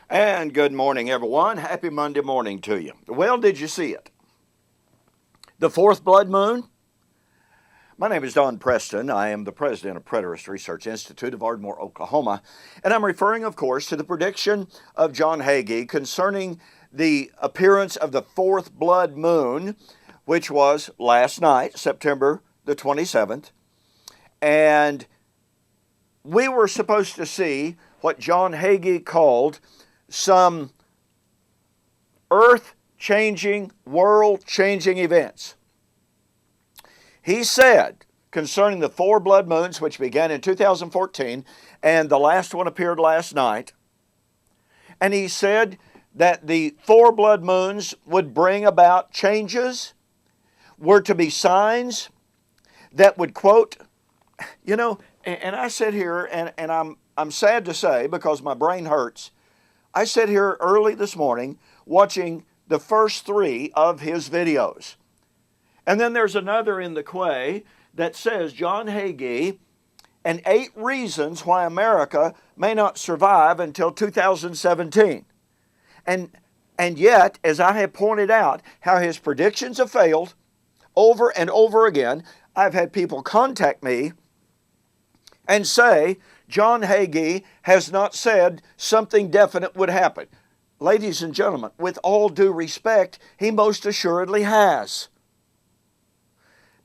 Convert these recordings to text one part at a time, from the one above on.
And good morning, everyone. Happy Monday morning to you. Well, did you see it? The fourth blood moon? My name is Don Preston. I am the president of Preterist Research Institute of Ardmore, Oklahoma. And I'm referring, of course, to the prediction of John Hagee concerning the appearance of the fourth blood moon, which was last night, September the 27th. And we were supposed to see what John Hagee called some earth-changing, world-changing events. He said concerning the four blood moons, which began in 2014, and the last one appeared last night, and he said that the four blood moons would bring about changes, were to be signs that would, quote, and I sit here, and I'm sad to say, because my brain hurts, I sit here early this morning watching the first three of his videos. And then there's another in the quay that says John Hagee and 8 reasons why America may not survive until 2017. And yet, as I have pointed out, how his predictions have failed over and over again, I've had people contact me and say, John Hagee has not said something definite would happen. Ladies and gentlemen, with all due respect, he most assuredly has.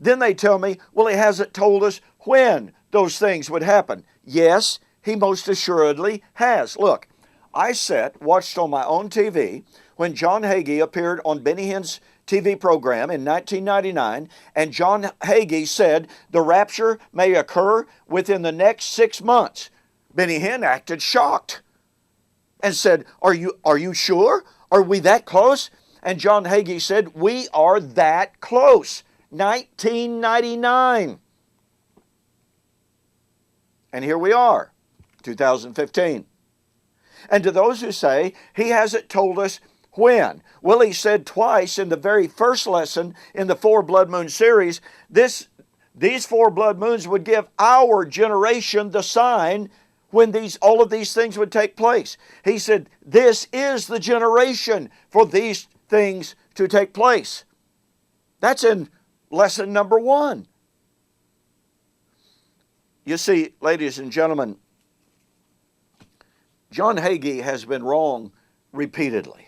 Then they tell me, well, he hasn't told us when those things would happen. Yes, he most assuredly has. Look, I watched on my own TV when John Hagee appeared on Benny Hinn's TV program in 1999, and John Hagee said the rapture may occur within the next 6 months. Benny Hinn acted shocked and said, Are you sure? Are we that close? And John Hagee said, we are that close. 1999. And here we are, 2015. And to those who say he hasn't told us when, well, he said twice in the very first lesson in the Four Blood Moon series, these four blood moons would give our generation the sign when all of these things would take place. He said, this is the generation for these things to take place. That's in lesson number 1. You see, ladies and gentlemen, John Hagee has been wrong repeatedly.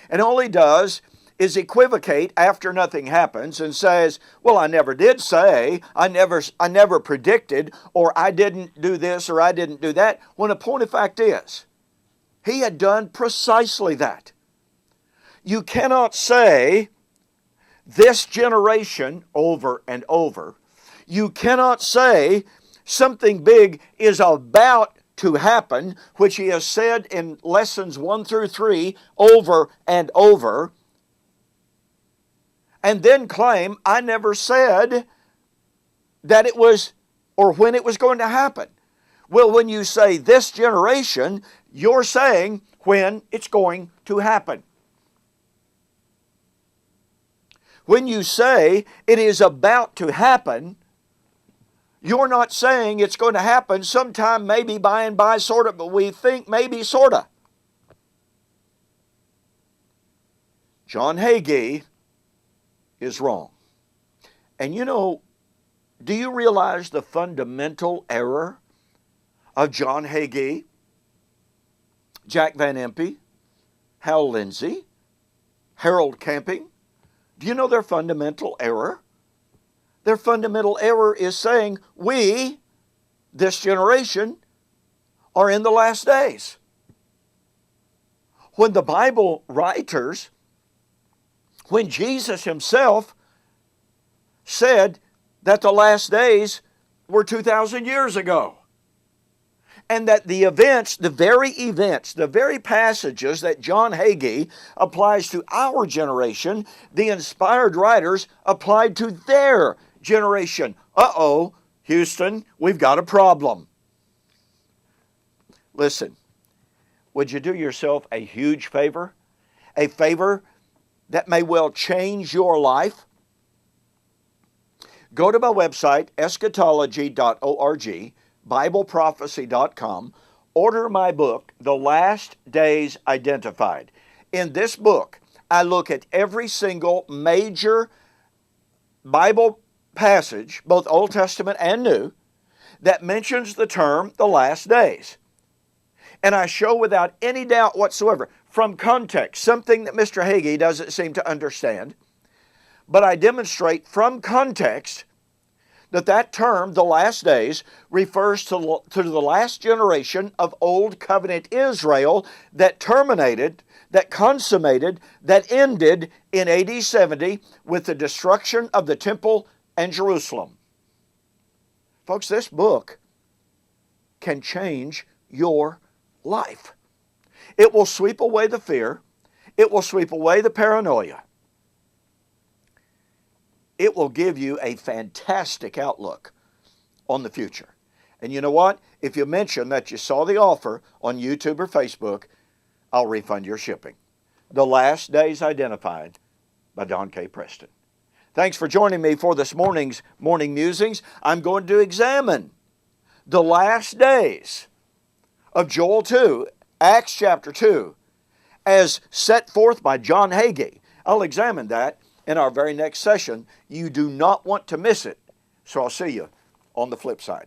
And all he does is equivocate after nothing happens and says, well, I never did say, I never predicted, or I didn't do this or I didn't do that, when the point of fact is, he had done precisely that. You cannot say this generation over and over. You cannot say something big is about to happen, which he has said in lessons 1 through 3 over and over, and then claim I never said that it was or when it was going to happen. Well, when you say this generation, you're saying when it's going to happen. When you say it is about to happen, you're not saying it's going to happen sometime, maybe by and by, sort of, but we think maybe sort of. John Hagee is wrong. And do you realize the fundamental error of John Hagee, Jack Van Impe, Hal Lindsey, Harold Camping? Do you know their fundamental error? Their fundamental error is saying we, this generation, are in the last days. When the Bible writers, when Jesus himself said that the last days were 2,000 years ago, and that the very passages that John Hagee applies to our generation, the inspired writers applied to their generation. Houston, we've got a problem. Listen, would you do yourself a huge favor? A favor that may well change your life? Go to my website, eschatology.org, BibleProphecy.com, order my book, The Last Days Identified. In this book, I look at every single major Bible passage, both Old Testament and New, that mentions the term the last days. And I show without any doubt whatsoever, from context, something that Mr. Hagee doesn't seem to understand, but I demonstrate from context that term, the last days, refers to the last generation of Old Covenant Israel that terminated, that consummated, that ended in AD 70 with the destruction of the temple and Jerusalem. Folks, this book can change your life. It will sweep away the fear. It will sweep away the paranoia. It will give you a fantastic outlook on the future. And you know what? If you mention that you saw the offer on YouTube or Facebook, I'll refund your shipping. The Last Days Identified by Don K. Preston. Thanks for joining me for this morning's Morning Musings. I'm going to examine the last days of Joel 2, Acts chapter 2, as set forth by John Hagee. I'll examine that in our very next session. You do not want to miss it. So I'll see you on the flip side.